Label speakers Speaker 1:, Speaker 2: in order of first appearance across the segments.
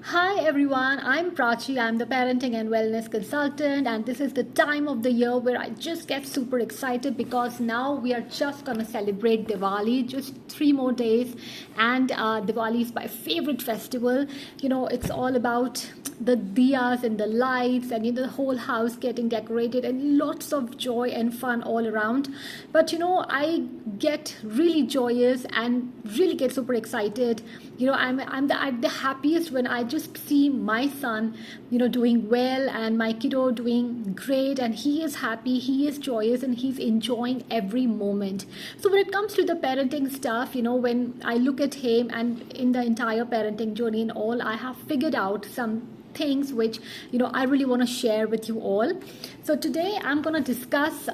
Speaker 1: Hi everyone, I'm Prachi. I'm the parenting and wellness consultant, and this is the time of the year where I just get super excited because now we are just gonna celebrate Diwali, just 3 more days, and Diwali is my favorite festival. It's all about the diyas and the lights, and the whole house getting decorated, and lots of joy and fun all around. But I get really joyous and really get super excited. I'm the happiest when I just see my son doing well, and my kiddo doing great, and he is happy, he is joyous, and he's enjoying every moment. So when it comes to the parenting stuff, when I look at him and in the entire parenting journey and all, I have figured out some things which I really want to share with you all. So today I'm going to discuss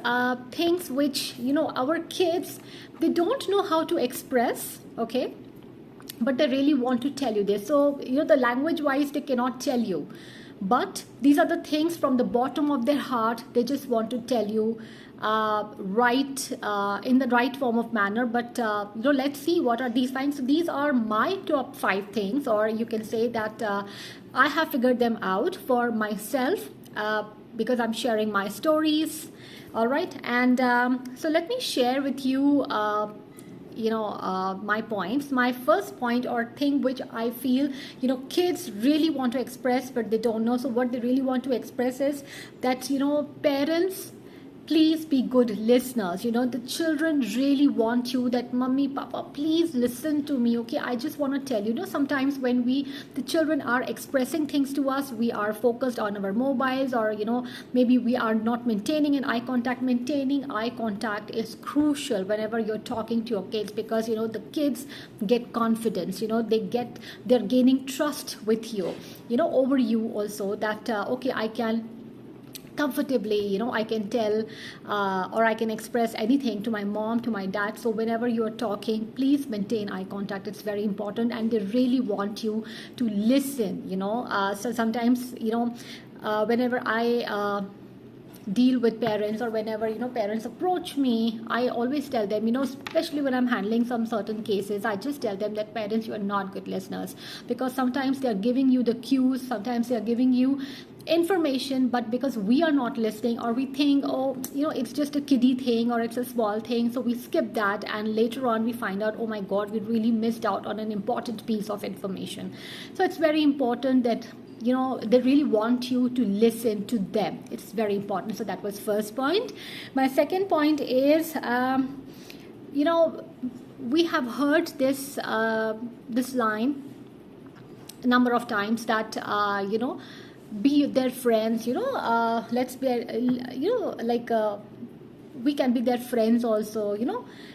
Speaker 1: things which our kids, they don't know how to express, okay, but they really want to tell you this. So the language wise they cannot tell you, but these are the things from the bottom of their heart they just want to tell you, right, in the right form of manner. But let's see what are these things. So these are my top 5 things, or you can say that I have figured them out for myself, because I'm sharing my stories. All right, and so let me share with you my points. My first point or thing which I feel kids really want to express but they don't know. So what they really want to express is that parents, please be good listeners. The children really want you, that mummy, papa, please listen to me, okay? I just want to tell sometimes when the children are expressing things to us, we are focused on our mobiles, or maybe we are not maintaining an eye contact. Maintaining eye contact is crucial whenever you're talking to your kids, because the kids get confidence. They're gaining trust with you, over you also, that okay, I can comfortably I can tell, or I can express anything to my mom, to my dad. So whenever you are talking, please maintain eye contact. It's very important, and they really want you to listen. So sometimes whenever I deal with parents, or whenever parents approach me, I always tell them, especially when I'm handling some certain cases, I just tell them that parents, you are not good listeners, because sometimes they are giving you the cues, sometimes they are giving you information, but because we are not listening, or we think, oh, it's just a kiddie thing, or it's a small thing, so we skip that, and later on we find out, oh my god, we really missed out on an important piece of information. So it's very important that they really want you to listen to them. It's very important. So that was first point. My second point is we have heard this line a number of times, that be their friends, let's be like we can be their friends also,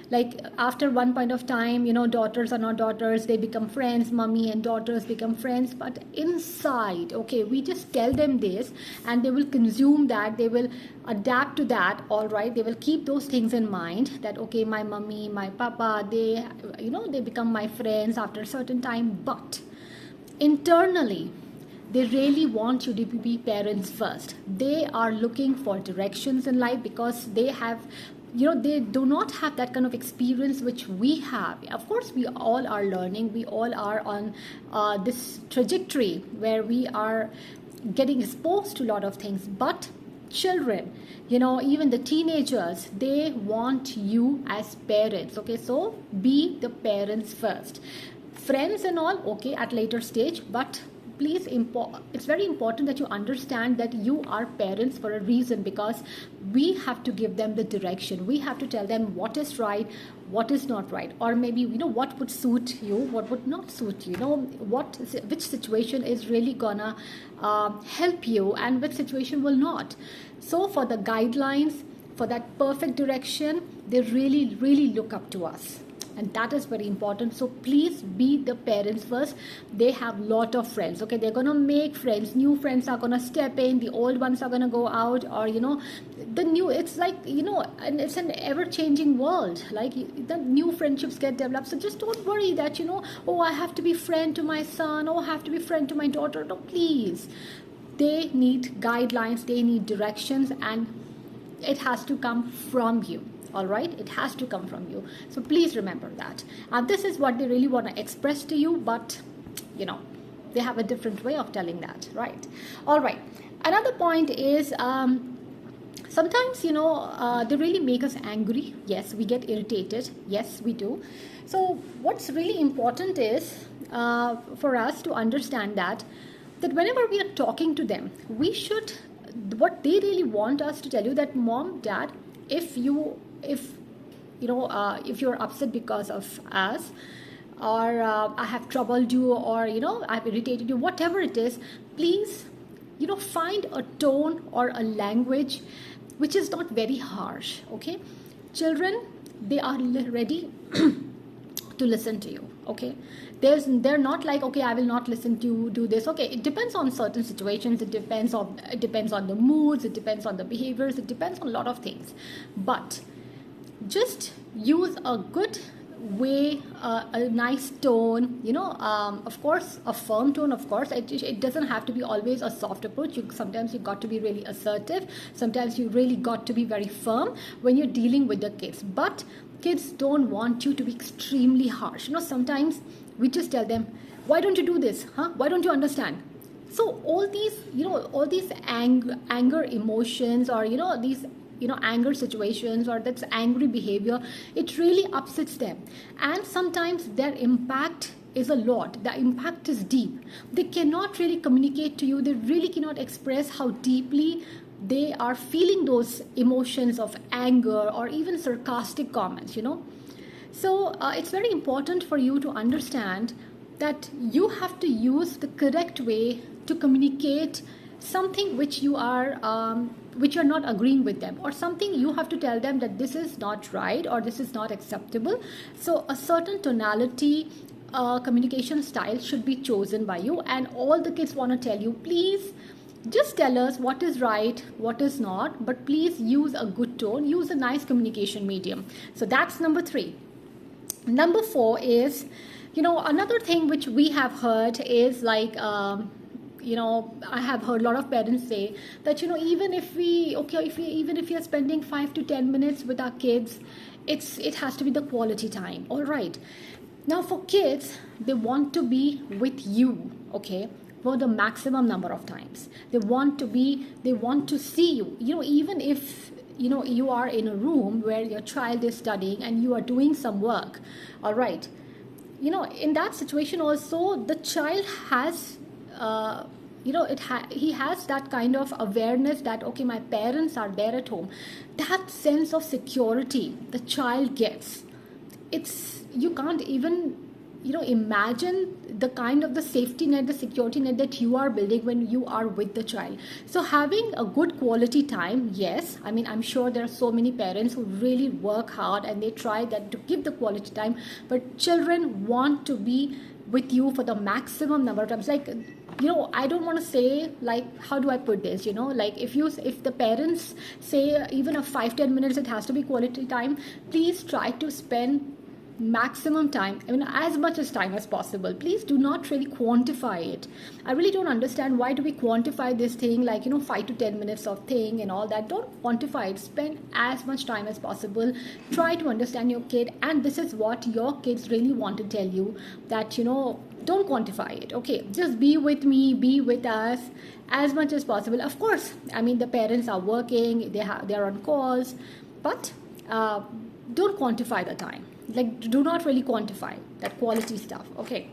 Speaker 1: like after one point of time, daughters are not daughters, they become friends, mommy and daughters become friends. But inside, okay, we just tell them this, and they will consume that, they will adapt to that. All right, they will keep those things in mind, that okay, my mommy, my papa, they become my friends after a certain time. But internally, they really want you to be parents first. They are looking for directions in life, because they have they do not have that kind of experience which we have. Of course, we all are learning, we all are on this trajectory where we are getting exposed to a lot of things. But children, even the teenagers, they want you as parents, okay? So be the parents first. Friends and all, okay, at later stage. But please, it's very important that you understand that you are parents for a reason, because we have to give them the direction. We have to tell them what is right, what is not right, or maybe what would suit you, what would not suit you, which situation is really gonna help you, and which situation will not. So for the guidelines, for that perfect direction, they really, really look up to us, and that is very important. So please be the parents first. They have lot of friends, okay? They're gonna make friends, new friends are gonna step in, the old ones are gonna go out, or the new, it's like and it's an ever-changing world, like the new friendships get developed. So just don't worry that oh, I have to be friend to my son, oh, I have to be friend to my daughter. No, please, they need guidelines, they need directions, and it has to come from you. All right, it has to come from you. So please remember that. This is what they really want to express to you, but They have a different way of telling that, right? All right. Another point is, sometimes, they really make us angry. Yes, we get irritated. Yes, we do. So what's really important is, for us to understand that whenever we are talking to them, we should, what they really want us to tell you, that mom, dad, if you're upset because of us, or I have troubled you, or I've irritated you, whatever it is, please, find a tone or a language which is not very harsh. Okay, children, they are ready to listen to you. Okay, they're not like, okay, I will not listen to you, do this. Okay, it depends on certain situations, it depends on the moods, it depends on the behaviors, it depends on a lot of things. But just use a good way, a nice tone, of course a firm tone. Of course, it doesn't have to be always a soft approach. Sometimes you got to be really assertive, sometimes you really got to be very firm when you're dealing with the kids. But kids don't want you to be extremely harsh. Sometimes we just tell them, why don't you do this, why don't you understand? So all these anger emotions, or these anger situations, or that's angry behavior, it really upsets them. And sometimes their impact is a lot. The impact is deep. They cannot really communicate to you. They really cannot express how deeply they are feeling those emotions of anger, or even sarcastic comments. So it's very important for you to understand that you have to use the correct way to communicate something which you are not agreeing with them, or something you have to tell them that this is not right, or this is not acceptable. So a certain tonality, communication style should be chosen by you. And all the kids want to tell you, please just tell us what is right, what is not, but please use a good tone, use a nice communication medium. So that's number 3. Number 4 is, another thing which we have heard is like, I have heard a lot of parents say that, even if we are spending 5 to 10 minutes with our kids, it has to be the quality time. All right. Now for kids, they want to be with you, okay, for the maximum number of times. They want to see you, even if, you are in a room where your child is studying and you are doing some work. All right. In that situation also, the child has, he has that kind of awareness that, okay, my parents are there at home. That sense of security the child gets, you can't even, imagine the kind of the safety net, the security net that you are building when you are with the child. So having a good quality time, yes, I'm sure there are so many parents who really work hard and they try that to give the quality time, but children want to be with you for the maximum number of times. Like, I don't want to say, like, how do I put this, like, if the parents say even a 5-10 minutes it has to be quality time, please try to spend maximum time, as much as time as possible. Please do not really quantify it. I really don't understand, why do we quantify this thing, like 5 to 10 minutes of thing and all that. Don't quantify it. Spend as much time as possible. Try to understand your kid, and this is what your kids really want to tell you, that don't quantify it. Okay, just be with me, be with us as much as possible. Of course, the parents are working, they're on calls, but don't quantify the time. Like, do not really quantify that quality stuff. Okay.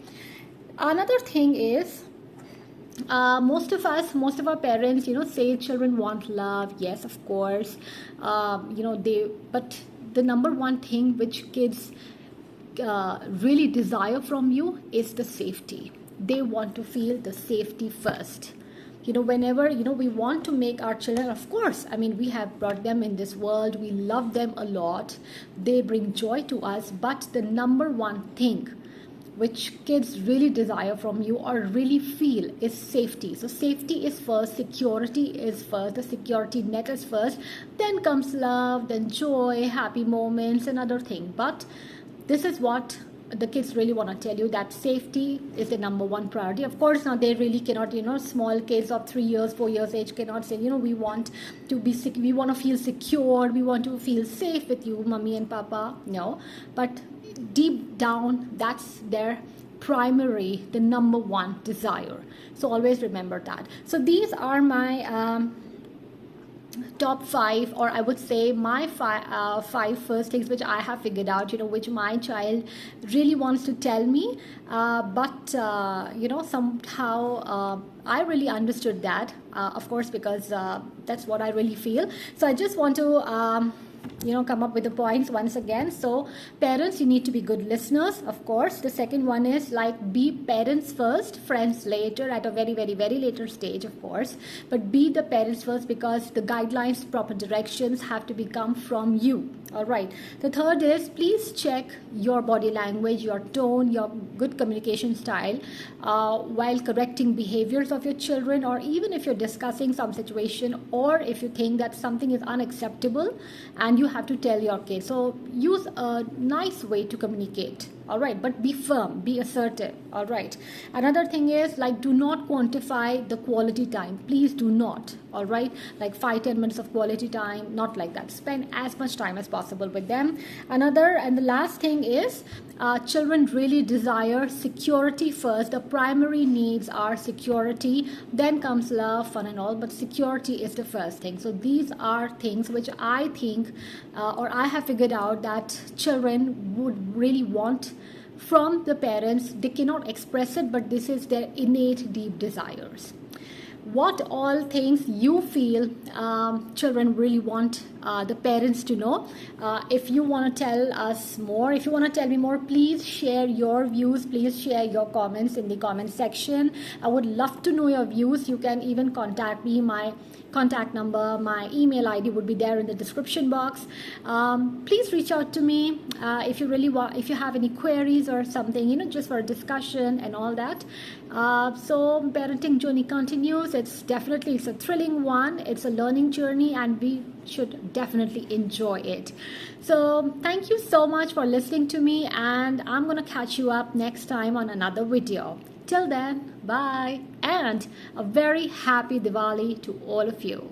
Speaker 1: Another thing is, most of our parents, say children want love. Yes, of course. But the number one thing which kids really desire from you is the safety. They want to feel the safety first. Whenever, we want to make our children, of course, we have brought them in this world. We love them a lot. They bring joy to us. But the number one thing which kids really desire from you or really feel is safety. So safety is first, security is first, the security net is first, then comes love, then joy, happy moments, and other thing. But this is what the kids really want to tell you, that safety is the number one priority. Of course, now they really cannot, small kids of 3 years, 4 years age cannot say, we want to be sick, we want to feel secure, we want to feel safe with you, mommy and papa. No, but deep down, that's their primary, the number one desire. So always remember that. So these are my top 5, or I would say my 5 first things which I have figured out, which my child really wants to tell me, but somehow I really understood that, of course, because that's what I really feel. So I just want to come up with the points once again. So parents, you need to be good listeners, of course. The second one is like, be parents first, friends later, at a very, very, very later stage, of course, but be the parents first, because the guidelines, proper directions have to become from you. All right. The third is, please check your body language, your tone, your good communication style while correcting behaviors of your children, or even if you're discussing some situation, or if you think that something is unacceptable and you have to tell your kid. So use a nice way to communicate. All right, but be firm, be assertive. All right. Another thing is, like, do not quantify the quality time. Please do not. All right, like 5-10 minutes of quality time, not like that. Spend as much time as possible with them. Another and the last thing is, children really desire security first. The primary needs are security, then comes love, fun and all, but security is the first thing. So these are things which I think or I have figured out that children would really want from the parents. They cannot express it, but this is their innate deep desires. What all things you feel children really want the parents to know? If you want to tell us more, if you want to tell me more, please share your views. Please share your comments in the comment section. I would love to know your views. You can even contact me. My contact number, my email ID would be there in the description box. Please reach out to me if you really want, if you have any queries or something, just for a discussion and all that. So parenting journey continues. It's a thrilling one. It's a learning journey, and we should definitely enjoy it. So thank you so much for listening to me, and I'm gonna catch you up next time on another video. Till then, bye, and a very happy Diwali to all of you.